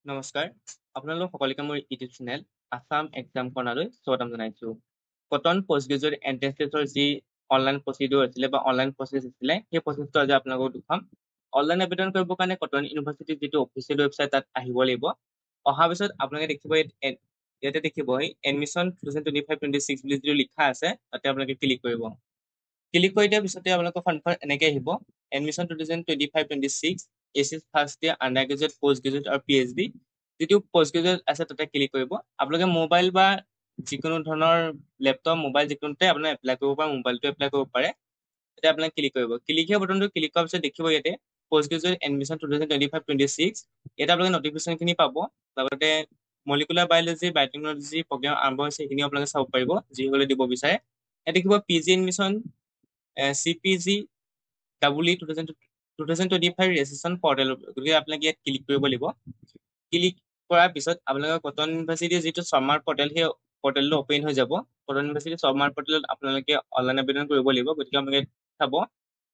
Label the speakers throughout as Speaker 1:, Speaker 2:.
Speaker 1: নমস্কাৰ আপোনালোক সকলোকে মোৰ ইউটিউব চেনেল আসাম এক্সাম কৰ্ণাৰলৈ স্বাগতম জনাইছো কটন পোষ্ট গ্ৰেজুৱেট এন্ট্ৰেন্স টেষ্টৰ যি অনলাইন প্ৰচিডিউৰ আছিলে বা অনলাইন প্ৰচেছ আছিলে সেই প্ৰচেছটো আজি আপোনালোকক দেখাম অনলাইন আবেদন কৰিবৰ কাৰণে কটন ইউনিভাৰ্চিটিৰ যিটো অফিচিয়েল ৱেবছাইট তাত আহিব লাগিব অহাৰ পিছত আপোনালোকে দেখিব ইয়াতে দেখিব এডমিশ্যন 2025-26 বুলি যিটো লিখা আছে তাতে আপোনালোকে ক্লিক কৰিব ক্লিক কৰি দিয়াৰ পিছতে আপোনালোকৰ সন্মুখত এনেকৈ আহিব এডমিশ্যন 2025-26 এচিছ ফাৰ্ষ্ট ইয়াৰ আণ্ডাৰ গ্ৰেজুৱেট পোষ্ট গ্ৰেজুৱেট আৰু PhD যিটো পোষ্ট গ্ৰেজুৱেট আছে তাতে ক্লিক কৰিব আপোনালোকে মোবাইল বা যিকোনো ধৰণৰ লেপটপ মোবাইল যিকোনোতে আপোনাৰ এপ্লাই কৰিব পাৰে মোবাইলটো এপ্লাই কৰিব পাৰে এতিয়া আপোনালোকে ক্লিক কৰিব ক্লিক হিয়া বটনটো ক্লিক কৰাৰ পিছত দেখিব ইয়াতে পোষ্ট গ্ৰেজুৱেট এডমিশ্যন 2025-26 ইয়াতে আপোনালোকে নটিফিকেশ্যনখিনি পাব লগতে মলিকুলাৰ বায়'লজি বায়'টেকনলজি প্ৰগ্ৰাম আৰম্ভ হৈছে সেইখিনিও আপোনালোকে চাব পাৰিব যিসকলে দিব বিচাৰে ইয়াত দেখিব PG admission CPG ডাবুলি 2025 registration portal গতিকে আপোনালোকে ইয়াত ক্লিক কৰিব লাগিব ক্লিক কৰাৰ পিছত আপোনালোকৰ কটন ইউনিভাৰ্চিটিৰ যিটো চামাৰ পৰ্টেল সেই পৰ্টেলটো অপেন হৈ যাব কটন ইউনিভাৰ্চিটিৰ চামাৰ পৰ্টেলত আপোনালোকে অনলাইন আবেদন কৰিব লাগিব গতিকে আপোনালোকে চাব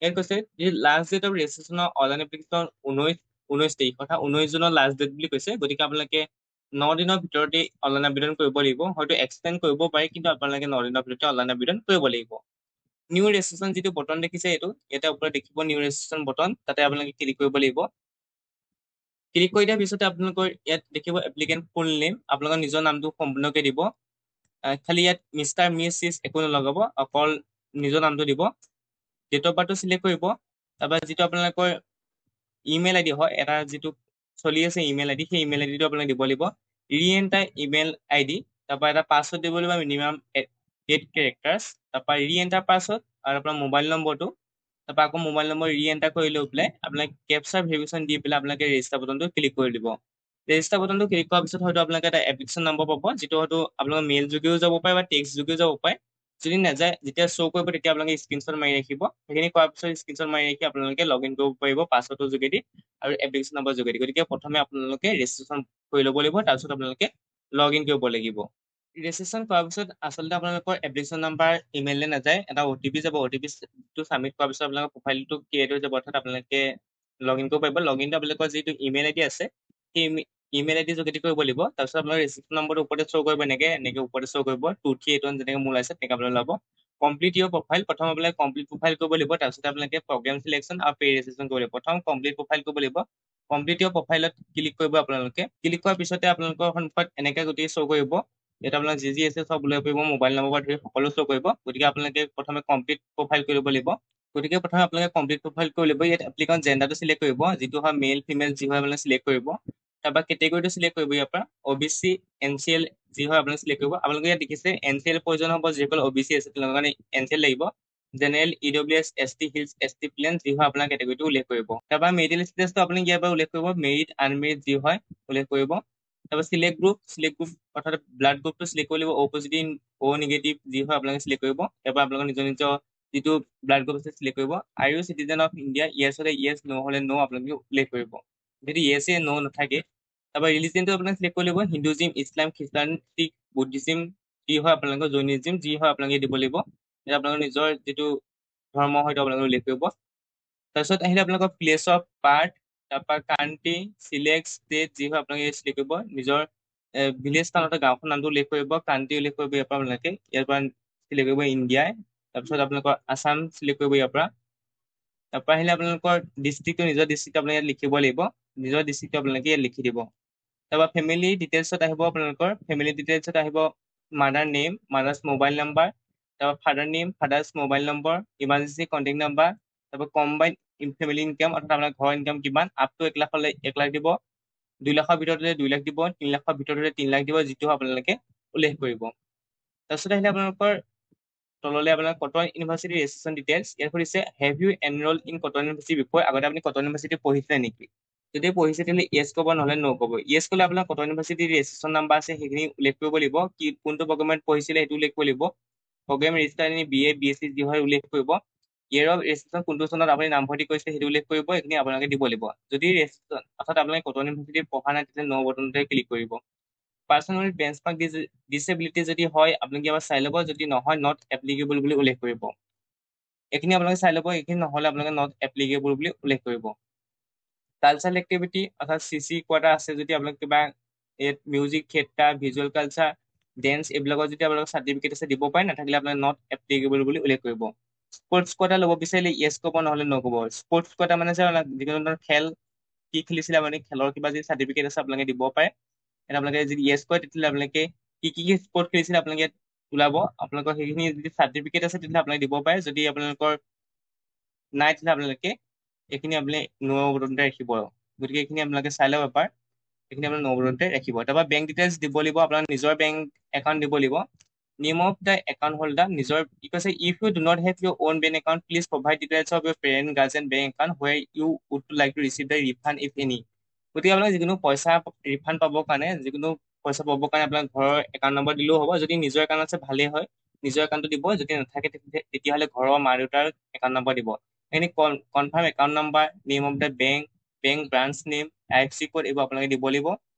Speaker 1: ইয়াত কৈছে যে লাষ্ট ডেট অফ ৰেজিষ্ট্ৰেশ্যনৰ অনলাইন এপ্লিকেশ্যন 19 তাৰিখ অৰ্থাৎ 19 জুনৰ লাষ্ট ডেট বুলি কৈছে গতিকে আপোনালোকে 9 দিনৰ ভিতৰতে অনলাইন আবেদন কৰিব লাগিব হয়তো এক্সটেণ্ড কৰিব পাৰে কিন্তু আপোনালোকে 9 দিনৰ ভিতৰতে অনলাইন আবেদন কৰিব লাগিব নিউ ৰেজিষ্ট্ৰেশ্যন যিটো বটন দেখিছে এইটো ইয়াতে ওপৰত দেখিব নিউ ৰেজিষ্ট্ৰেশ্যন বটন তাতে আপোনালোকে ক্লিক কৰিব লাগিব ক্লিক কৰি দিয়াৰ পিছতে আপোনালোকৰ ইয়াত দেখিব এপ্লিকেণ্ট ফুল নেম আপোনালোকৰ নিজৰ নামটো সম্পূৰ্ণকৈ দিব খালি ইয়াত মিষ্টাৰ মিছ একো নলগাব অকল নিজৰ নামটো দিব ডেট অফ বাৰ্থটো চিলেক্ট কৰিব তাৰপৰা যিটো আপোনালোকৰ ইমেইল আইডি হয় এটা যিটো চলি আছে ইমেইল আইডি সেই ইমেইল আইডিটো আপোনালোকে দিব লাগিব ৰিএণ্টাৰ ইমেইল আইডি তাৰপৰা এটা পাছৱৰ্ড দিব লাগিব মিনিমাম 8 কেৰেক্টাৰ্ছ তাৰপৰা ৰিএণ্টাৰ পাছৱৰ্ড আৰু আপোনাৰ মোবাইল নম্বৰটো তাৰপৰা আকৌ মোবাইল নম্বৰ ৰিএণ্টাৰ কৰি লৈ পেলাই আপোনালোকে কেপচাৰ ভেৰিফিকেশ্যন দি পেলাই আপোনালোকে ৰেজিষ্টাৰ বটনটো ক্লিক কৰি দিব ৰেজিষ্টাৰ বটনটো ক্লিক কৰাৰ পিছত হয়তো আপোনালোকে এটা এপ্লিকেশ্যন নম্বৰ পাব যিটো হয়তো আপোনালোকৰ মেইল যোগেও যাব পাৰে বা টেক্সট যোগেও যাব পাৰে যদি নাযায় যেতিয়া শ্ব' কৰিব তেতিয়া আপোনালোকে স্ক্ৰীনশ্বট মাৰি ৰাখিব সেইখিনি কৰাৰ পিছত স্ক্ৰীনশ্বট মাৰি ৰাখি আপোনালোকে লগ ইন কৰিব পাৰিব পাছৱৰ্ডৰ যোগেদি আৰু এপ্লিকেশ্যন নম্বৰ যোগেদি গতিকে প্ৰথমে আপোনালোকে ৰেজিষ্ট্ৰেশ্যন কৰি ল'ব লাগিব তাৰপিছত আপোনালোকে লগ ইন কৰিব লাগিব ৰেজিষ্ট্ৰেশ্যন কৰাৰ পিছত আচলতে আপোনালোকৰ এপ্লিকেশ্যন নাম্বাৰ ইমেইললৈ নাযায় এটা OTP যাব OTPটো ছাবমিট কৰাৰ পিছত আপোনালোকৰ প্ৰফাইলটো ক্ৰিয়েট হৈ যাব অৰ্থাৎ আপোনালোকে লগ ইন কৰিব পাৰিব লগ ইনটো আপোনালোকৰ যিটো ইমেইল আইডি আছে সেই ইমেইল আইডি যোগেদি কৰিব লাগিব তাৰপিছত আপোনাৰ ৰেজিষ্ট্ৰেশ্যন নম্বৰটো ওপৰতে শ্ব' কৰিব এনেকৈ ওপৰতে শ্ব' কৰিব 2381 যেনেকৈ মোৰ আছে তেনেকৈ আপোনালোকে ল'ব কমপ্লিট ইয়ৰ প্ৰফাইল প্ৰথম আপোনালোকে কমপ্লিট প্ৰফাইল কৰিব লাগিব তাৰপিছত আপোনালোকে প্ৰগ্ৰাম চিলেকশ্যন আৰু পে ৰেজিষ্ট্ৰেশ্যন কৰিব লাগিব প্ৰথম কমপ্লিট প্ৰফাইল কৰিব লাগিব কমপ্লিট ইয়ৰ প্ৰফাইলত ক্লিক কৰিব আপোনালোকে ক্লিক কৰাৰ পিছতে আপোনালোকৰ সন্মুখত এনেকৈ গোটেই শ্ব' কৰিব ইয়াত আপোনাৰ যি আছে চব উল্লেখ কৰিব মোবাইল নম্বৰ ধৰি সকলো শ্ব' কৰিব গতিকে আপোনালোকে প্ৰথমে কমপ্লিট প্ৰফাইল কৰিব লাগিব গতিকে প্ৰথমে আপোনালোকে কমপ্লিট প্ৰফাইল কৰি ল'ব ইয়াত এপ্লিকেণ্ট জেণ্ডাৰটো চিলেক্ট কৰিব যিটো হয় মেল ফিমেল যি হয় আপোনালোকে চিলেক্ট কৰিব তাৰপৰা কেটেগৰীটো চিলেক্ট কৰিব ইয়াৰ পৰা OBC NCL যি হয় আপোনালোকে চিলেক্ট কৰিব আপোনালোকে ইয়াত দেখিছে NCL প্ৰয়োজন হ'ব যিসকল OBC আছে তেওঁলোকৰ কাৰণে NCL লাগিব general EWS ST hills ST plain যি হয় আপোনাৰ কেটেগৰীটো উল্লেখ কৰিব তাৰপৰা মেৰিটেল ষ্টেটাছটো আপুনি ইয়াৰ পৰা উল্লেখ কৰিব মেৰিট আনমেৰিট যি হয় উল্লেখ কৰিব তাৰপৰা চিলেক্ট গ্ৰুপ অৰ্থাৎ ব্লাড গ্ৰুপটো চিলেক্ট কৰিব লাগিব O পজিটিভ O নিগেটিভ যি হয় আপোনালোকে চিলেক্ট কৰিব তাৰপৰা আপোনালোকৰ নিজৰ নিজৰ যিটো ব্লাড গ্ৰুপ আছে চিলেক্ট কৰিব are you citizen of India yes হ'লে ইয়েছ ন' হ'লে ন' আপোনালোকে উল্লেখ কৰিব যদি ইয়েছে ন' নাথাকে তাৰপৰা ৰিলিজিয়নটো আপোনালোকে চিলেক্ট কৰি ল'ব হিন্দুজিম ইছলাম খ্ৰীষ্টান শিখ বুদ্ধিজিম যি হয় আপোনালোকৰ জৈনিজিম যি হয় আপোনালোকে দিব লাগিব আপোনালোকৰ নিজৰ যিটো ধৰ্ম হয়তো আপোনালোকে উল্লেখ কৰিব তাৰপিছত আহিলে আপোনালোকৰ প্লেচ অফ বাৰ্থ তাৰপৰা কাণ্ট্ৰি চিলেক্ট ষ্টেট যি হয় আপোনালোকে চিলেক্ট কৰিব নিজৰ ভিলেজ স্থানতে গাঁওখন নামটো উল্লেখ কৰিব কাণ্ট্ৰি উল্লেখ কৰিব ইয়াৰ পৰা আপোনালোকে ইয়াৰ পৰা চিলেক্ট কৰিব ইণ্ডিয়াই তাৰপিছত আপোনালোকৰ আছাম চিলেক্ট কৰিব ইয়াৰ পৰা তাৰপৰা আহিলে আপোনালোকৰ ডিষ্ট্ৰিক্টটো নিজৰ ডিষ্ট্ৰিক্ট আপোনালোকে ইয়াত লিখিব লাগিব নিজৰ ডিষ্ট্ৰিক্টটো আপোনালোকে ইয়াত লিখি দিব তাৰপৰা ফেমিলি ডিটেইলছত আহিব আপোনালোকৰ ফেমিলি ডিটেইলছত আহিব mother name mother's mobile number তাৰপৰা father name father's mobile number emergency contact number তাৰপৰা কম্বাইন ফেমিলি ইনকাম অৰ্থাৎ আপোনাৰ ঘৰৰ ইনকাম কিমান আপ টু 1 লাখ হ'লে 1 লাখ দিব 2 লাখৰ ভিতৰত হ'লে 2 লাখ দিব 3 লাখৰ ভিতৰত হ'লে 3 লাখ দিব যিটো আপোনালোকে উল্লেখ কৰিব তাৰপিছত আহিলে আপোনালোকৰ তললৈ আপোনাৰ কটন ইউনিভাৰ্চিটি ৰেজিষ্ট্ৰেশ্যন ডিটেইলছ ইয়াত সুধিছে have you enrol in Cotton university before আগতে আপুনি কটন ইউনিভাৰ্চিটি পঢ়িছিলে নেকি যদি পঢ়িছে তেতিয়াহ'লে ইয়েছ ক'ব নহ'লে ন' ক'ব ইয়েছ ক'লে আপোনাৰ কটন ইউনিভাৰ্চিটিৰ ৰেজিষ্ট্ৰেশ্যন নাম্বাৰ আছে সেইখিনি উল্লেখ কৰিব লাগিব কি কোনটো প্ৰগ্ৰামত পঢ়িছিলে সেইটো উল্লেখ কৰিব লাগিব প্ৰগ্ৰাম ৰেজিষ্টাৰ BA BSc যি হয় উল্লেখ কৰিব ইয়েৰ অফ ৰেজিষ্ট্ৰেশ্যন কোনটো চনত আপুনি নামভৰ্তি কৰিছে সেইটো উল্লেখ কৰিব এইখিনি আপোনালোকে দিব লাগিব যদি ৰেজিষ্ট্ৰেশ্যন অৰ্থাৎ আপোনালোকে কটন ইউনিভাৰ্চিটিত পঢ়া নাই তেতিয়াহ'লে ন' বটনতে ক্লিক কৰিব পাৰ্চনেল বেঞ্চমাৰ্ক ডিছেবিলিটি যদি হয় আপোনালোকে এবাৰ চাই ল'ব যদি নহয় নট এপ্লিকেবল বুলি উল্লেখ কৰিব এইখিনি আপোনালোকে চাই ল'ব এইখিনি নহ'লে আপোনালোকে নট এপ্লিকেবল বুলি উল্লেখ কৰিব কালচাৰেল এক্টিভিটি অৰ্থাৎ CC কোৱাটা আছে যদি আপোনালোক কিবা music theatre visual culture dance এইবিলাকৰ যদি আপোনালোকৰ চাৰ্টিফিকেট আছে দিব পাৰে, নাথাকিলে আপোনাৰ নট এপ্লিকেবল বুলি উল্লেখ কৰিব। স্পৰ্টছ কোৱাটা ল'ব বিচাৰিলে ইয়েছ ক'ব, নহ'লে ন ক'ব। স্পৰ্টছ কোৱাটা মানে যে যিকোনো ধৰণৰ খেল কি খেলিছিলে আপুনি খেলৰ কিবা যদি চাৰ্টিফিকেট আছে আপোনালোকে দিব পাৰে। আপোনালোকে যদি ইয়েছ কয় তেতিয়াহ'লে আপোনালোকে কি স্পৰ্ট খেলিছিলে আপোনালোকে ইয়াত ওলাব। আপোনালোকৰ সেইখিনি যদি চাৰ্টিফিকেট আছে তেতিয়াহ'লে আপোনালোকে দিব পাৰে। যদি আপোনালোকৰ নাই তেতিয়াহ'লে আপোনালোকে এইখিনি আপুনি নৱবদন্তে ৰাখিব। গতিকে এইখিনি আপোনালোকে চাই লওক এবাৰ, এইখিনি আপোনাৰ নৱবদন্তে ৰাখিব। তাৰপৰা বেংক ডিটেইলছ দিব লাগিব, আপোনাৰ নিজৰ বেংক একাউণ্ট দিব লাগিব। Name of the account holder, নিজৰ কি কৈছে, if you do not have your own bank account please provide details of your parent guardian bank account where you would like to receive the refund if any. গতিকে আপোনালোকে যিকোনো পইচা refund পাবৰ কাৰণে আপোনাৰ ঘৰৰ একাউণ্ট নম্বৰ দিলেও হ'ব। যদি নিজৰ একাউণ্ট আছে ভালেই হয়, নিজৰ একাউণ্টটো দিব। যদি নাথাকে তেতিয়াহ'লে ঘৰৰ মা দেউতাৰ একাউণ্ট নম্বৰ দিব। এনে confirm account number, name of the bank, bank branch name, IFSC code এইবোৰ আপোনালোকে দিব লাগিব।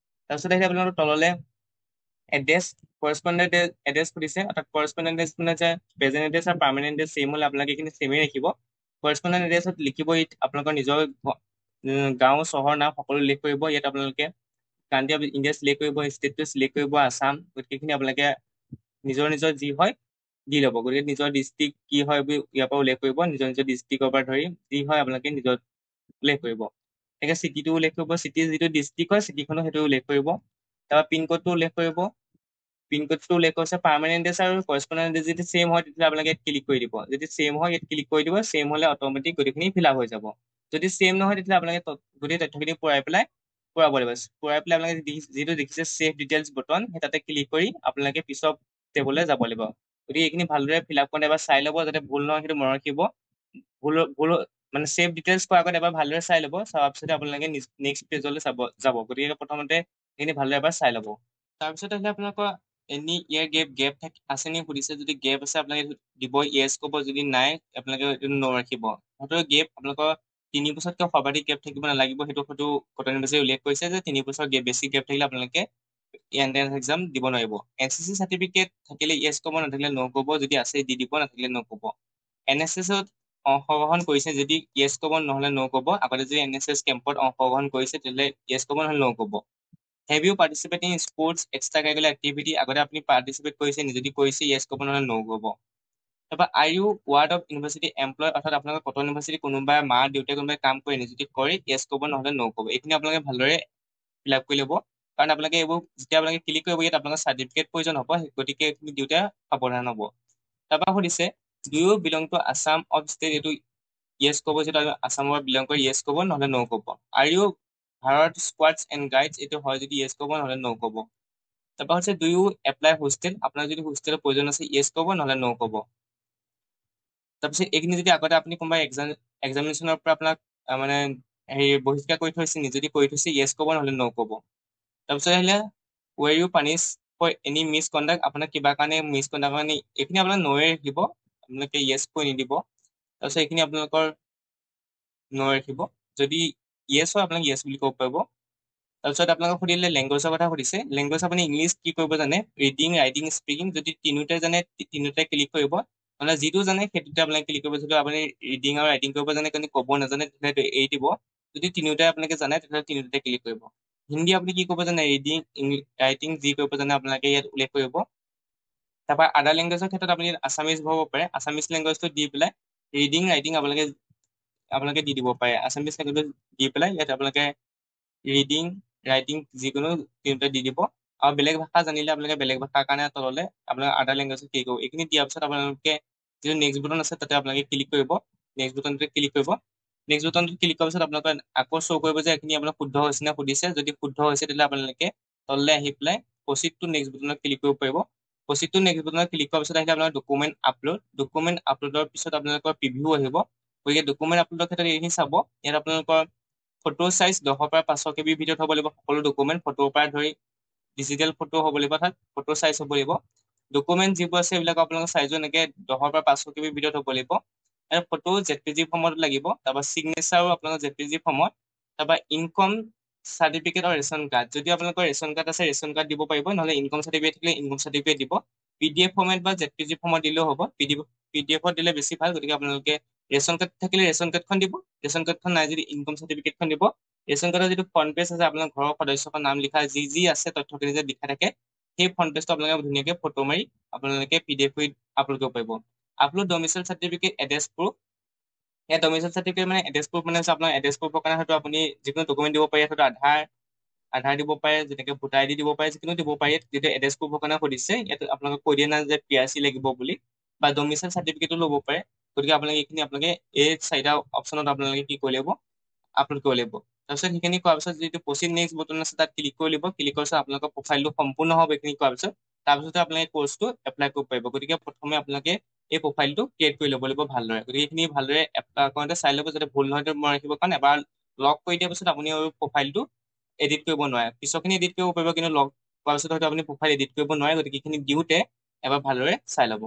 Speaker 1: তাৰপিছত আহিলে আপোনালোকৰ তললৈ এড্ৰেছ, কৰস্পণ্ডেণ্ট এড্ৰেছ সুধিছে, অৰ্থাৎ কৰস্পণ্ডেণ্ট এড্ৰেছ মানে যে প্ৰেজেণ্ট এড্ৰেছ আৰু পাৰ্মানেণ্ট এড্ৰেছ ছেম হ'লে আপোনালোকে এইখিনি ছেমেই ৰাখিব। কৰস্পণ্ডেণ্ট এড্ৰেছত লিখিব আপোনালোকৰ নিজৰ গাঁও চহৰ নাম সকলো উল্লেখ কৰিব। ইয়াত আপোনালোকে কাণ্ট্ৰি অফ ইণ্ডিয়া চিলেক্ট কৰিব, ষ্টেটটো চিলেক্ট কৰিব আছাম। গতিকেখিনি আপোনালোকে নিজৰ যি হয় দি ল'ব। গতিকে নিজৰ ডিষ্ট্ৰিক্ট কি হয় ইয়াৰ পৰা উল্লেখ কৰিব, নিজৰ ডিষ্ট্ৰিক্টৰ পৰা ধৰি যি হয় আপোনালোকে নিজৰ উল্লেখ কৰিব। তেনেকৈ চিটিটো উল্লেখ কৰিব, চিটিৰ যিটো ডিষ্ট্ৰিক্ট হয় চিটিখনো সেইটো উল্লেখ কৰিব। তাৰপৰা পিনক'ডটো উল্লেখ কৰিব, পিনক'ডটো উল্লেখ কৰিছে। পাৰ্মানেণ্ট এড্ৰেছ আৰু কৰস্পণ্ডেণ্ট এড্ৰেছ যদি ছেম হয় তেতিয়াহ'লে আপোনালোকে ক্লিক কৰি দিব। যদি ছেম হয় ইয়াত ক্লিক কৰি দিব, ছেম হ'লে অট'মেটিক গোটেইখিনি ফিল আপ হৈ যাব। যদি ছেম নহয় তেতিয়াহ'লে আপোনালোকে গোটেই তথ্যখিনি পুৰাই পেলাই আপোনালোকে যিটো দেখিছে ছেভ ডিটেইলছ বটন, সেই তাতে ক্লিক কৰি আপোনালোকে পিছৰ টেবলৈ যাব লাগিব। গতিকে এইখিনি ভালদৰে ফিল আপ কৰি এবাৰ চাই ল'ব, যাতে ভুল নহয় সেইটো মনত ৰাখিব। ভুল মানে ছেভ ডিটেইলছ কৰাৰ আগত এবাৰ ভালদৰে চাই ল'ব, চোৱাৰ পিছতে আপোনালোকে নেক্সট পেজলৈ যাব। গতিকে প্ৰথমতে এইখিনি ভালদৰে এবাৰ চাই ল'ব। তাৰপিছত আহিলে আপোনালোকৰ এনি ইয়াৰ গেপ আছে নি সুধিছে। যদি গেপ আছে আপোনালোকে দিব, ইয়েছ ক'ব। যদি নাই আপোনালোকে এইটো নৰাখিব। হয়তো গেপ আপোনালোকৰ 3 বছৰতকৈ সৰ্বাধিক গেপ থাকিব নালাগিব। সেইটো কটন ইউনিভাৰ্চিটিয়ে উল্লেখ কৰিছে যে 3 বছৰ বেছি গেপ থাকিলে আপোনালোকে এন্ট্ৰেন্স এক্সাম দিব নোৱাৰিব। NCC চাৰ্টিফিকেট থাকিলে ইয়েছ ক'ব, নাথাকিলে ন ক'ব। যদি আছে দি দিব, নাথাকিলে ন ক'ব। NSSত অংশগ্ৰহণ কৰিছে যদি ইয়েছ ক'ব, নহ'লে ন ক'ব। আগতে যদি NSS কেম্পত অংশগ্ৰহণ কৰিছে তেতিয়াহ'লে ইয়েছ ক'ব, নহ'লে ন ক'ব। Have you participate in sports extra curricular activity, আগতে আপুনি পাৰ্টিচিপেট কৰিছে, যদি কৰিছে ইয়েছ ক'ব, নহ'লে ন ক'ব। তাৰপৰা are you ward of university employ, অৰ্থাৎ আপোনালোকৰ কটন ইউনিভাৰ্চিটি কোনোবাই মা দেউতাই কোনোবাই কাম কৰে নি, যদি কৰে ইয়েছ ক'ব, নহ'লে ন ক'ব। এইখিনি আপোনালোকে ভালদৰে ফিল আপ কৰি ল'ব, কাৰণ আপোনালোকে এইবোৰ যেতিয়া আপোনালোকে ক্লিক কৰিব ইয়াত আপোনালোকৰ চাৰ্টিফিকেট প্ৰয়োজন হ'ব। গতিকে এইখিনি দিওঁতে সাৱধান হ'ব। তাৰপৰা সুধিছে do you belong to Assam of state, এইটো ইয়েছ ক'ব। যদি আছামৰ বিলং কৰি ইয়েছ ক'ব, নহ'লে ন ক'ব। Are you Bharat scouts and guides, এইটো হয় যদি ইয়েছ ক'ব, নহ'লে ন ক'ব। তাৰপৰা হৈছে ডু ইউ এপ্লাই হোষ্টেল, আপোনাৰ যদি হোষ্টেলৰ প্ৰয়োজন আছে ইয়েছ ক'ব, নহ'লে ন ক'ব। তাৰপিছত এইখিনি যদি আগতে আপুনি কোনোবা এক্সামিনেশ্যনৰ পৰা আপোনাক মানে বহিষ্কাৰ কৰি থৈছে নি, যদি কৰি থৈছে ইয়েছ ক'ব, নহ'লে ন ক'ব। তাৰপিছত আহিলে were you punish for any misconduct, আপোনাৰ কিবা কাৰণে মিছ কণ্ডাক্ট কাৰণে এইখিনি আপোনাৰ নয়ে ৰাখিব, আপোনালোকে ইয়েছ কৈ নিদিব। তাৰপিছত এইখিনি আপোনালোকৰ ন ৰাখিব। যদি ইয়েছ হয় আপোনাক ইয়েছ বুলি ক'ব পাৰিব। তাৰপিছত আপোনালোকক সুধিলে লেংগুৱেজৰ কথা সুধিছে। লেংগুৱেজ আপুনি ইংলিছ কি কৰিব জানে, ৰিডিং ৰাইটিং স্পিকিং। যদি তিনিওটাই জানে তিনিওটাই ক্লিক কৰিব, মানে যিটো জানে সেইটোতে আপোনালোকে ক্লিক কৰিব। যদি আপুনি ৰিডিং আৰু ৰাইটিং কৰিব জানে কিন্তু ক'ব নাজানে তেতিয়াহ'লে এৰি দিব। যদি তিনিওটাই আপোনালোকে জানে তেতিয়াহ'লে তিনিওটাতে ক্লিক কৰিব। হিন্দী আপুনি কি কৰিব জানে, ৰিডিং ৰাইটিং যি কৰিব জানে আপোনালোকে ইয়াত উল্লেখ কৰিব। তাৰপৰা আদাৰ লেংগুৱেজৰ ক্ষেত্ৰত আপুনি আছামিজ ভৰাব পাৰে, আছামিজ লেংগুৱেজটো দি পেলাই ৰিডিং ৰাইটিং আপোনালোকে দি দিব পাৰে। আছামিজ লেংগুৱেজটো দি পেলাই ইয়াত আপোনালোকে ৰিডিং ৰাইটিং যিকোনো তিনিটা দি দিব। আৰু বেলেগ ভাষা জানিলে আপোনালোকে বেলেগ ভাষাৰ কাৰণে তললৈ আপোনালোকে আদাৰ লেংগুৱেজত ক্লিক কৰিব। এইখিনি দিয়াৰ পিছত আপোনালোকে যিটো নেক্সট বুটান আছে তাতে আপোনালোকে ক্লিক কৰিব। নেক্সট বুটানটোতে ক্লিক কৰিব। নেক্সট বুটানটো ক্লিক কৰাৰ পিছত আপোনালোকে আকৌ শ্ব' কৰিব যে এইখিনি আপোনাৰ শুদ্ধ হৈছে নে সুধিছে। যদি শুদ্ধ হৈছে তেতিয়াহ'লে আপোনালোকে তললৈ আহি পেলাই প্ৰচিড টু নেক্সট বুটানত ক্লিক কৰিব পাৰিব। প্ৰচিড টু নেক্সট বুটানত ক্লিক কৰাৰ পিছত আহিলে আপোনাৰ ডকুমেণ্ট আপলোডৰ পিছত আপোনালোকৰ প্ৰিভিউ আহিব। গতিকে ডকুমেণ্ট আপলোডৰ ক্ষেত্ৰত এইখিনি চাব। ইয়াত আপোনালোকৰ ফটো চাইজ 10ৰ পৰা 500 KB ভিতৰত হ'ব লাগিব। সকলো ডকুমেণ্ট ফটোৰ পৰা ধৰি ডিজিটেল ফটো হ'ব লাগিব, তাত ফটো চাইজ হ'ব লাগিব। ডকুমেণ্ট যিবোৰ আছে সেইবিলাক আপোনালোকৰ চাইজো এনেকৈ 10ৰ পৰা 500 KB ভিতৰত হ'ব লাগিব। আৰু ফটো JPG ফৰ্মত লাগিব। তাৰপৰা চিগনেচাৰো আপোনালোকৰ JPG ফৰ্মত। তাৰপৰা ইনকম চাৰ্টিফিকেট আৰু ৰেচন কাৰ্ড, যদি আপোনালোকৰ ৰেচন কাৰ্ড আছে ৰেচন কাৰ্ড দিব পাৰিব, নহ'লে ইনকম চাৰ্টিফিকেট থাকিলে ইনকম চাৰ্টিফিকেট দিব। PDF ফৰ্মেট বা JPG ফৰ্মত দিলেও হ'ব। PDFত দিলে বেছি ভাল। গতিকে আপোনালোকে ৰেচন কাৰ্ড থাকিলে ৰেচন কাৰ্ডখন দিব, ৰেচন কাৰ্ডখন নাই যদি ইনকম চাৰ্টিফিকেটখন দিব। ৰেচন কাৰ্ডৰ যিটো ফ্ৰণ্ট পেজ আছে আপোনাৰ ঘৰৰ সদস্যৰ নাম লিখা যি যি আছে তথ্যখিনি যে লিখা থাকে সেই ফ্ৰণ্ট পেজটো আপোনালোকে ধুনীয়াকৈ ফটো মাৰি আপোনালোকে PDF কৰি আপলোড কৰিব পাৰিব। Upload domicile certificate, address proof. এই ডমিচাইল চাৰ্টিফিকেট মানে এড্ৰেছ প্ৰুফ মানে হৈছে আপোনাৰ এড্ৰেছ প্ৰুফৰ কাৰণে হয়তো আপুনি যিকোনো ডকুমেণ্ট দিব পাৰে, হয়তো আধাৰ দিব পাৰে, যেনেকে ভোটাৰ ID দিব পাৰে, যিকোনো দিব পাৰে। যিটো এড্ৰেছ প্ৰুফৰ কাৰণে সুধিছে ইয়াত আপোনালোকে কৈ দিয়া নাই যে PRC লাগিব বুলি, বা ডমিচাইল চাৰ্টিফিকেটো ল'ব পাৰে। গতিকে আপোনালোকে এইখিনি আপোনালোকে এই 4টা অপশ্যনত আপোনালোকে কি কৰিব লাগিব, আপলোড কৰিব লাগিব। তাৰপিছত সেইখিনি কৰাৰ পিছত যিটো প্ৰচিড নেক্সট বটন আছে তাত ক্লিক কৰি দিব। ক্লিক কৰাৰ পিছত আপোনালোকৰ প্ৰফাইলটো সম্পূৰ্ণ হ'ব। এইখিনি কৰাৰ পিছত তাৰপিছতে আপোনালোকে কোৰ্চটো এপ্লাই কৰিব পাৰিব। গতিকে প্ৰথমে আপোনালোকে এই প্ৰফাইলটো ক্ৰিয়েট কৰি ল'ব লাগিব ভালদৰে। গতিকে এইখিনি ভালদৰে এপ্লাই কৰোঁতে চাই ল'ব যাতে ভুল নহয় মনত ৰাখিব, কাৰণ এবাৰ লক কৰি দিয়াৰ পিছত আপুনি প্ৰফাইলটো এডিট কৰিব নোৱাৰে। পিছৰখিনি এডিট কৰিব পাৰিব, কিন্তু লক কৰাৰ পিছত হয়তো আপুনি প্ৰফাইল এডিট কৰিব নোৱাৰে। গতিকে এইখিনি দিওঁতে এবাৰ ভালদৰে চাই ল'ব।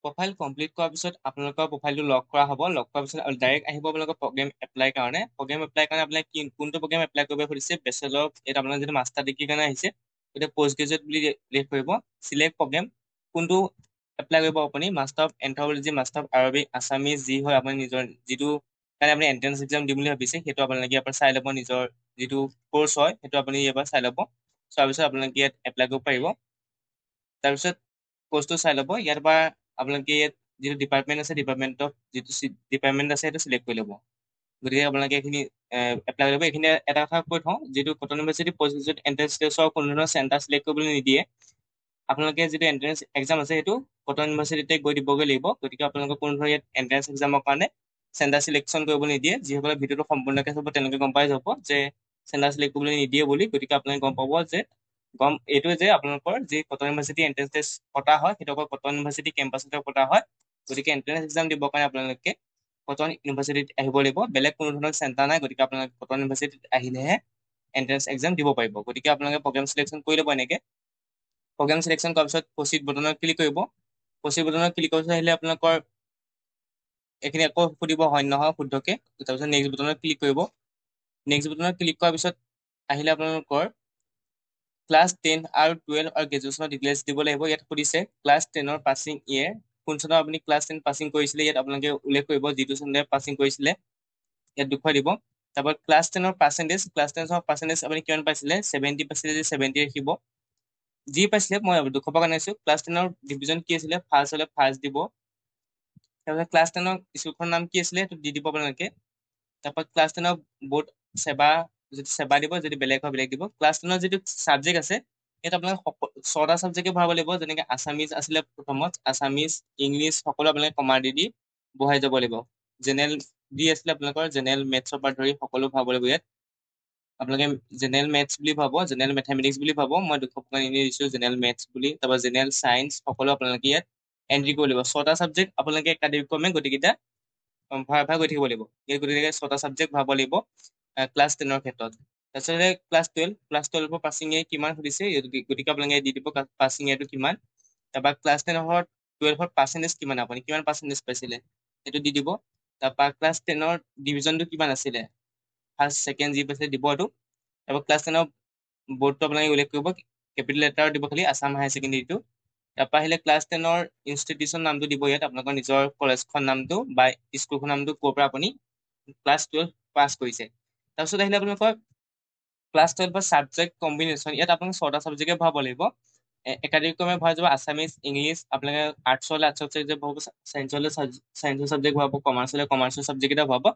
Speaker 1: প্ৰফাইল কমপ্লিট কৰাৰ পিছত আপোনালোকৰ প্ৰফাইলটো লক কৰা হ'ব। লক কৰাৰ পিছত ডাইৰেক্ট আহিব আপোনালোকৰ প্ৰগ্ৰেম এপ্লাই কাৰণে। প্ৰগ্ৰেম এপ্লাই কাৰণে আপোনাক কোনটো প্ৰগ্ৰেম এপ্লাই কৰিব সুধিছে, বেচেলৰ ইয়াত আপোনাৰ যিটো মাষ্টাৰ ডিগ্ৰীৰ কাৰণে আহিছে এতিয়া পষ্ট গ্ৰেজুৱেট বুলি ৰেট কৰিব। চিলেক্ট প্ৰগ্ৰেম কোনটো এপ্লাই কৰিব আপুনি, master of anthropology, master of Arabic, Assamese যি হয় আপুনি নিজৰ যিটো কাৰণে আপুনি এন্ট্ৰেন্স এক্সাম দিম বুলি ভাবিছে সেইটো আপোনালোকে ইয়াৰ পৰা চাই ল'ব। নিজৰ যিটো কোৰ্চ হয় সেইটো আপুনি ইয়াৰ পৰা চাই ল'ব। চোৱাৰ পিছত আপোনালোকে ইয়াত এপ্লাই কৰিব পাৰিব। তাৰপিছত কোৰ্চটো চাই ল'ব। ইয়াৰ পৰা আপোনালোকে ইয়াত যিটো ডিপাৰ্টমেণ্ট আছে ডিপাৰ্টমেণ্টৰ যিটো ডিপাৰ্টমেণ্ট আছে সেইটো চিলেক্ট কৰি ল'ব। গতিকে আপোনালোকে এইখিনি এপ্লাই কৰিব। এইখিনি এটা কথা কৈ থওঁ, যিটো cotton university post graduate entrance টেষ্টৰ কোনো ধৰণৰ চেণ্টাৰ চিলেক্ট কৰিবলৈ নিদিয়ে। আপোনালোকে যিটো এন্ট্ৰেন্স এক্সাম আছে সেইটো কটন ইউনিভাৰ্চিটিতে গৈ দিবগৈ লাগিব। গতিকে আপোনালোকৰ কোনো ধৰণৰ ইয়াত এন্ট্ৰেন্স এক্সামৰ কাৰণে চেণ্টাৰ চিলেকশ্যন কৰিব নিদিয়ে। যিসকলে ভিডিঅ'টো সম্পূৰ্ণকৈ চাব তেওঁলোকে গম পাই যাব যে চেণ্টাৰ চিলেক্ট কৰিবলৈ নিদিয়ে বুলি। গতিকে আপোনালোকে গম পাব যে এইটোৱে যে আপোনালোকৰ যি কটন ইউনিভাৰ্চিটি এন্ট্ৰেন্স টেষ্ট পতা হয় সেইটো অকল কটন ইউনিভাৰ্চিটি কেম্পাছতে পতা হয়। গতিকে এন্ট্ৰেন্স এক্সাম দিবৰ কাৰণে আপোনালোকে কটন ইউনিভাৰ্চিটিত আহিব লাগিব। বেলেগ কোনো ধৰণৰ চেণ্টাৰ নাই। গতিকে আপোনালোকে কটন ইউনিভাৰ্চিটিত আহিলেহে এন্ট্ৰেন্স এক্সাম দিব পাৰিব। গতিকে আপোনালোকে প্ৰগ্ৰেম চিলেকশ্যন কৰি ল'ব। এনেকে প্ৰগ্ৰেম চিলেকশ্যন কৰাৰ পিছত প্ৰচিড বটনত ক্লিক কৰিব। প্ৰচিড বটনত ক্লিক কৰাৰ পিছত আহিলে আপোনালোকৰ এইখিনি আকৌ সুধিব হয় নহয় শুদ্ধকে। তাৰপিছত নেক্সট বটনত ক্লিক কৰিব। নেক্সট বটনত ক্লিক কৰাৰ পিছত আহিলে আপোনালোকৰ ক্লাছ 10 আৰু 12 আৰু গ্ৰেজুৱেশ্যনৰ ডিটেইলছ দিব লাগিব। ইয়াত সুধিছে ক্লাছ 10ৰ পাছিং ইয়েৰ, কোন চনত আপুনি ক্লাছ 10 পাছিং কৰিছিলে ইয়াত আপোনালোকে উল্লেখ কৰিব। যিটো চনতে পাছিং কৰিছিলে ইয়াত দেখুৱাই দিব। তাৰপৰা ক্লাছ 10ৰ পাৰ্চেণ্টেজ, ক্লাছ 10ৰ পাৰ্চেণ্টেজ আপুনি কিমান পাইছিলে, 70 পাইছিলে যদি 70 ৰাখিব। যি পাইছিলে মই 200 পৰা আনিছোঁ। ক্লাছ 10ৰ ডিভিজন কি আছিলে, ফাৰ্ষ্ট হ'লে ফাৰ্ষ্ট দিব। তাৰপিছত ক্লাছ 10ৰ স্কুলখনৰ নাম কি আছিলে সেইটো দি দিব আপোনালোকে। তাৰপৰা ক্লাছ 10ৰ বৰ্ড সেৱা যদি সেৱা দিব, যদি বেলেগ হয় বেলেগ দিব। ক্লাছ 10ৰ যিটো ছাবজেক্ট আছে ইয়াত আপোনালোকে 6টা ছাবজেক্টে ভৰাব লাগিব। যেনেকে আছামিজ আছিলে প্ৰথমত, আছামিজ, ইংলিছ সকলো আপোনালোকে কমা দি বহাই যাব লাগিব। জেনেৰেল যি আছিলে আপোনালোকৰ জেনেৰেল মেথছৰ পৰা ধৰি সকলো ভৰাব লাগিব। ইয়াত আপোনালোকে জেনেৰেল মেথছ বুলি ভাব, জেনেৰেল মেথামেটিক্স বুলি ভাব। মই 200 এনে দিছোঁ জেনেৰেল মেথছ বুলি। তাৰপৰা জেনেৰেল চায়েন্স সকলো আপোনালোকে ইয়াত এন্ট্ৰি কৰিব লাগিব। 6টা ছাবজেক্ট আপোনালোকে একাডেমিক্ৰমে গোটেইকেইটা ভৰাই ভৰাই গৈ থাকিব লাগিব। এই গতিকে 6টা ছাবজেক্ট ভৰাব লাগিব ক্লাছ 10ৰ ক্ষেত্ৰত। তাৰপিছতে ক্লাছ 12, ক্লাছ 12ৰ পাছিং ইয়েৰ কিমান সুধিছে, গতিকে আপোনালোকে দি দিব পাছিং ইয়েৰটো কিমান। তাৰপৰা ক্লাছ 10ৰ 12ৰ পাৰ্চেণ্টেজ কিমান, আপুনি কিমান পাৰ্চেণ্টেজ পাইছিলে সেইটো দি দিব। তাৰপৰা ক্লাছ 10ৰ ডিভিজনটো কিমান আছিলে, ফাৰ্ষ্ট ছেকেণ্ড যি পাইছিলে দিব এইটো। তাৰপৰা ক্লাছ 10ৰ বৰ্ডটো আপোনালোকে উল্লেখ কৰিব, কেপিটেল লেটাৰ দিব খালি, আছাম হায়াৰ ছেকেণ্ডেৰীটো। তাৰপৰা আহিলে ক্লাছ 10ৰ ইনষ্টিটিউচন নামটো দিব ইয়াত, আপোনালোকৰ নিজৰ কলেজখন নামটো বা স্কুলখন নামটো ক'ৰ পৰা আপুনি ক্লাছ 12 পাছ কৰিছে। তাৰপিছত আহিলে আপোনালোকৰ ক্লাছ 12ৰ ছাবজেক্ট কম্বিনেশ্যন, ইয়াত আপোনালোকে 6টা ছাবজেক্টে ভৰাব লাগিব। একাডেমিক্ৰমে ভৰাই যাব আছামিজ, ইংলিছ, আপোনালোকে আৰ্টছ হ'লে আৰ্টছৰ ছাবজেক্ট ভৰাব, চায়েন্স হ'লে চায়েন্সৰ ছাবজেক্ট ভৰাব, কমাৰ্চ হ'লে কমাৰ্চৰ ছাবজেক্ট কেইটা ভৰাব।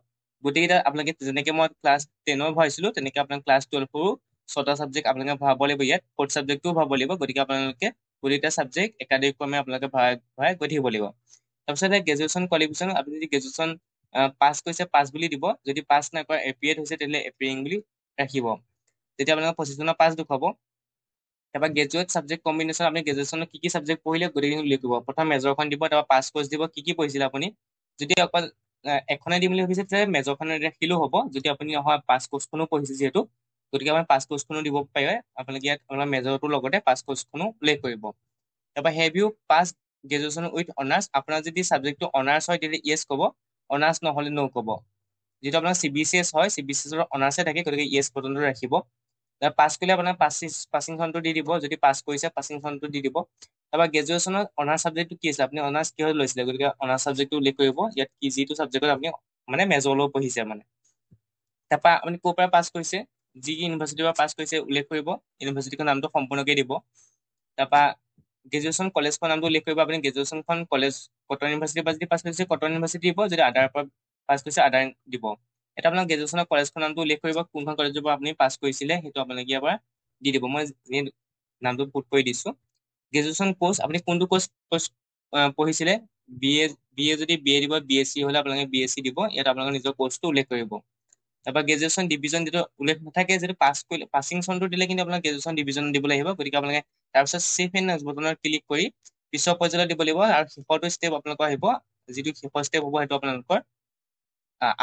Speaker 1: গোটেইকেইটা আপোনালোকে যেনেকে মই ক্লাছ 10ৰ ভৰাইছিলোঁ তেনেকে আপোনালোকে ক্লাছ 12ৰো 6টা ছাবজেক্ট আপোনালোকে ভৰাব লাগিব। ইয়াত 4th ছাবজেক্টটোও ভৰাব লাগিব। গতিকে আপোনালোকে গোটেইটা ছাবজেক্ট একাডেমিক্ৰমে আপোনালোকে ভৰাই গৈ থাকিব লাগিব। তাৰপিছতে গ্ৰেজুৱেশ্যন কোৱালিফিকেশ্যন, আপুনি যদি গ্ৰেজুৱেশ্যন পাছ কৰিছে পাছ বুলি দিব, যদি পাছ নকৰে এপিয়েড হৈছে তেতিয়াহ'লে এপিয়েৰিং বুলি ৰাখিব। তেতিয়া আপোনালোকে 25জনৰ পাছ দেখুৱাব। তাৰপৰা গ্ৰেজুৱেট ছাবজেক্ট কম্বিনেশ্যন, আপুনি গ্ৰেজুৱেশ্যনত কি চাবজেক্ট পঢ়িলে গোটেইখিনি উল্লেখ কৰিব। প্ৰথম মেজৰখন দিব, তাৰপৰা পাছ কোৰ্চ দিব, কি পঢ়িছিলে আপুনি। যদি অকল এখনে দিম বুলি ভাবিছে তেতিয়া মেজৰখন ৰাখিলেও হ'ব। যদি আপুনি নহয় পাছ কোৰ্চখনো পঢ়িছে যিহেতু, গতিকে আপুনি পাছ কোৰ্চখনো দিব পাৰে। আপোনালোকে ইয়াত আপোনাৰ মেজৰটোৰ লগতে পাছ কোৰ্চখনো উল্লেখ কৰিব। তাৰপৰা have you pass graduation with honours, আপোনাৰ যদি ছাবজেক্টটো অনাৰ্ছ হয় তেতিয়া য়েছ ক'ব, অনাৰ্ছ নহ'লে ন' ক'ব। যিটো আপোনাৰ CBCS হয়, CBCSৰ অনাৰ্ছে থাকে, গতিকে য়েছ বটনটো ৰাখিব। পাছ কৰিলে আপোনাৰ পাছিংখনটো দি দিব, যদি পাছ কৰিছে পাছিংখনটো দি দিব। তাৰপৰা গ্ৰেজুৱেশ্যনৰ অনাৰ্ছ ছাবজেক্টটো কি আছে, আপুনি অনাৰ্ছ কিহত লৈছিলে, গতিকে অনাৰ্ছ ছাবজেক্টটো উল্লেখ কৰিব। ইয়াত কি যিটো ছাবজেক্টত আপুনি মানে মেজৰ লৈ পঢ়িছে মানে। তাৰপৰা আপুনি ক'ৰ পৰা পাছ কৰিছে, যি ইউনিভাৰ্চিটিৰ পৰা পাছ কৰিছে উল্লেখ কৰিব, ইউনিভাৰ্চিটিখনৰ নামটো সম্পূৰ্ণকৈ দিব। তাৰপৰা গ্ৰেজুৱেশ্যন কলেজখনৰ নামটো উল্লেখ কৰিব, আপুনি গ্ৰেজুৱেশ্যনখন কলেজ কটন ইউনিভাৰ্চিটিৰ পৰা যদি পাছ কৰিছে কটন ইউনিভাৰ্চিটি দিব, যদি আদাৰৰ পৰা পাছ কৰিছে আদাৰ দিব। এটা আপোনাৰ গ্ৰেজুৱেশ্যনৰ কলেজখনৰ নামটো উল্লেখ কৰিব, কোনখন কলেজৰ পৰা আপুনি পাছ কৰিছিলে সেইটো আপোনালোকে ইয়াৰ পৰা দি দিব। মই নামটো পুট কৰি দিছো। গ্ৰেজুৱেশ্যন কোৰ্চ আপুনি কোনটো কোৰ্চ পঢ়িছিলে, বি এ যদি বি এ দিব, বি এছ চি হ'লে আপোনালোকে বি এছ চি দিব, ইয়াত আপোনালোকে নিজৰ কোৰ্চটো উল্লেখ কৰিব। তাৰপৰা গ্ৰেজুৱেশ্যন ডিভিজন যিটো উল্লেখ নাথাকে, যিটো পাছ কৰিলে পাছিং চনটো দিলে কিন্তু আপোনাক গ্ৰেজুৱেশ্যন ডিভিজন দিবলৈ আহিব। গতিকে আপোনালোকে তাৰপিছত ছেভ এণ্ড নেক্সট বটনত ক্লিক কৰি পিছৰ পৰ্যায়লৈ দিব লাগিব, আৰু শেষৰটো ষ্টেপ আপোনালোকৰ আহিব, যিটো শেষৰ ষ্টেপ হ'ব সেইটো আপোনালোকৰ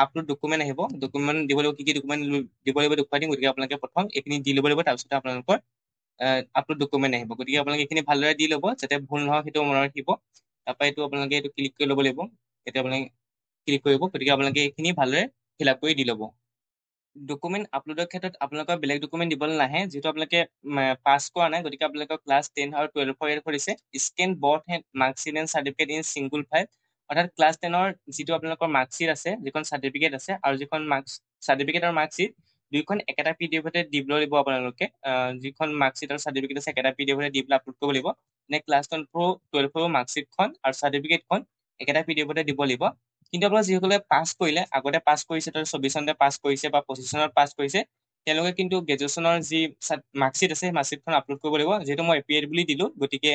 Speaker 1: আপলোড ডকুমেণ্ট আহিব। ডকুমেণ্ট দিব লাগিব, কি কি ডকুমেণ্ট দিব লাগিব দেখুৱাই দিম। গতিকে আপোনালোকে প্ৰথম এইখিনি দি ল'ব লাগিব, তাৰপিছত আপোনালোকৰ আপলোড ডকুমেণ্ট আহিব। গতিকে আপোনালোকে এইখিনি ভালদৰে দি ল'ব, যাতে ভুল নহয় সেইটো মনত ৰাখিব। তাৰপৰা এইটো আপোনালোকে এইটো ক্লিক কৰি ল'ব লাগিব, এতিয়া আপোনালোকে ক্লিক কৰিব। গতিকে আপোনালোকে এইখিনি ভালদৰে ফিল আপ কৰি দি ল'ব। ডকুমেণ্ট আপলোডৰ ক্ষেত্ৰত আপোনালোকৰ বেলেগ ডকুমেণ্ট দিবলৈ নাহে, যিহেতু আপোনালোকে পাছ কৰা নাই। গতিকে আপোনালোকৰ ক্লাছ 10 আৰু 12 ইয়াত কৰিছে scan both marksheet and certificate in single file, অৰ্থাৎ ক্লাছ 10 যিটো আপোনালোকৰ মাৰ্কশ্বিট আছে, যিখন চাৰ্টিফিকেট আছে, আৰু যিখন চাৰ্টিফিকেট আৰু মাৰ্কশ্বিট দুইখন একেটা পিডিএফতে দিব লাগিব আপোনালোকে। যিখন মাৰ্কশ্বিট আৰু চাৰ্টিফিকেট আছে একেটা পিডিএফতে দি পেলাই আপলোড কৰিব লাগিব। নে ক্লাছ 12 মাৰ্কশ্বিটখন আৰু চাৰ্টিফিকেটখন একেটা পিডিএফতে দিব লাগিব। কিন্তু আপোনালোকে যিসকলে পাছ কৰিলে, আগতে পাছ কৰিছে, 24 চনতে পাছ কৰিছে বা 25 চনত পাছ কৰিছে, তেওঁলোকে কিন্তু গ্ৰেজুৱেশ্যনৰ যি মাৰ্কশ্বিট আছে সেই মাৰ্কশ্বিটখন আপলোড কৰিব লাগিব। যিহেতু মই এপিএড বুলি দিলো, গতিকে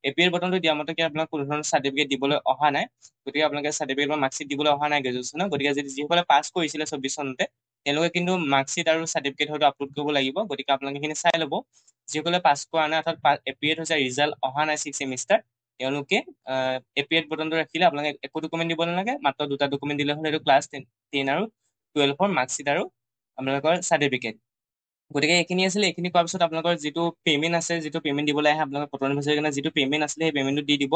Speaker 1: এপিএড বটনটো দিয়া মতে আপোনাক কোনো ধৰণৰ চাৰ্টিফিকেট দিবলৈ অহা নাই। গতিকে আপোনালোকে চাৰ্টিফিকেট বা মাৰ্কশ্বিট দিবলৈ অহা নাই গ্ৰেজুৱেশ্যনৰ। গতিকে যিসকলে পাছ কৰিছিলে 24 চনতে, তেওঁলোকে কিন্তু মাৰ্কশ্বিট আৰু চাৰ্টিফিকেট হয়তো আপলোড কৰিব লাগিব। গতিকে আপোনালোকে সেইখিনি চাই ল'ব। যিসকলে পাছ কৰা নাই, অৰ্থাৎ এপিএড হৈছে ৰিজাল্ট অহা নাই 6 ছেমিষ্টাৰ, তেওঁলোকে এপিএড বটনটো ৰাখিলে আপোনালোকে একো ডকুমেণ্ট দিব নালাগে, মাত্ৰ দুটা ডকুমেণ্ট দিলে হ'ল, এইটো ক্লাছ 10 আৰু 12 মাৰ্কশ্বিট আৰু আপোনালোকৰ চাৰ্টিফিকেট। গতিকে এইখিনি আছিলে। এইখিনি কৰাৰ পিছত আপোনালোকৰ যিটো পেমেণ্ট আছে, যিটো পেমেণ্ট দিবলৈ আহে আপোনালোকৰ কটন ইউনিভাৰ্চিটিৰ কাৰণে যিটো পেমেণ্ট আছিলে, সেই পেমেণ্টটো দি দিব।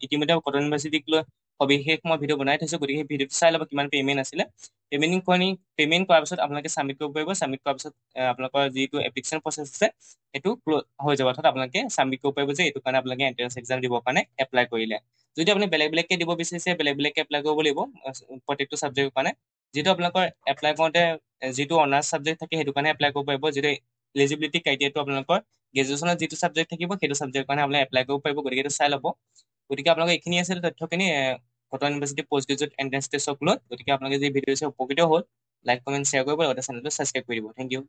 Speaker 1: ইতিমধ্যে কটন ইউনিভাৰ্চিটিক লৈ সবিশেষ মই ভিডিঅ' বনাই থৈছো, গতিকে সেই ভিডিঅ'টো চাই ল'ব কিমান পেমেণ্ট আছিলে। পেমেণ্ট কৰাৰ পিছত আপোনালোকে ছাবমিট কৰিব পাৰিব। ছাবমিট কৰাৰ পিছত আপোনালোকৰ যিটো এপ্লিকেশ্যন প্ৰচেছ আছে সেইটো ক্ল'জ হৈ যাব, অৰ্থাৎ আপোনালোকে ছাবমিট কৰিব পাৰিব যে এইটো কাৰণে আপোনালোকে এণ্ট্ৰেন্স এক্সাম দিবৰ কাৰণে এপ্লাই কৰিলে। যদি আপুনি বেলেগ বেলেগকে দিব বিচাৰিছে, বেলেগ বেলেগকে এপ্লাই কৰিব লাগিব প্ৰত্যেকটো ছাবজেক্টৰ কাৰণে। যিটো আপোনালোকৰ এপ্লাই কৰোঁতে যিটো অনাৰ্ছ ছাবজেক্ট থাকে সেইটো কাৰণে এপ্লাই কৰিব পাৰিব। যিটো এলিজিবিলিটি ক্ৰাইটেৰিয়াটো আপোনালোকৰ গ্ৰেজুৱেশ্যনত যিটো ছাবজেক্ট থাকিব সেইটো ছাবজেক্টৰ কাৰণে আপোনালোকে এপ্লাই কৰিব পাৰিব। গতিকে এইটো চাই ল'ব। গতিকে আপোনালোকে এইখিনি আছিল তথ্যখিনি Cotton university post graduate entrance টেষ্টক লৈ। গতিকে আপোনালোকে যদি ভিডিঅ' চাই উপকৃত হ'ল, লাইক কমেণ্ট শ্বেয়াৰ কৰিব, লগতে চেনেলটো ছাবস্ক্ৰাইব কৰি দিব। Thank U.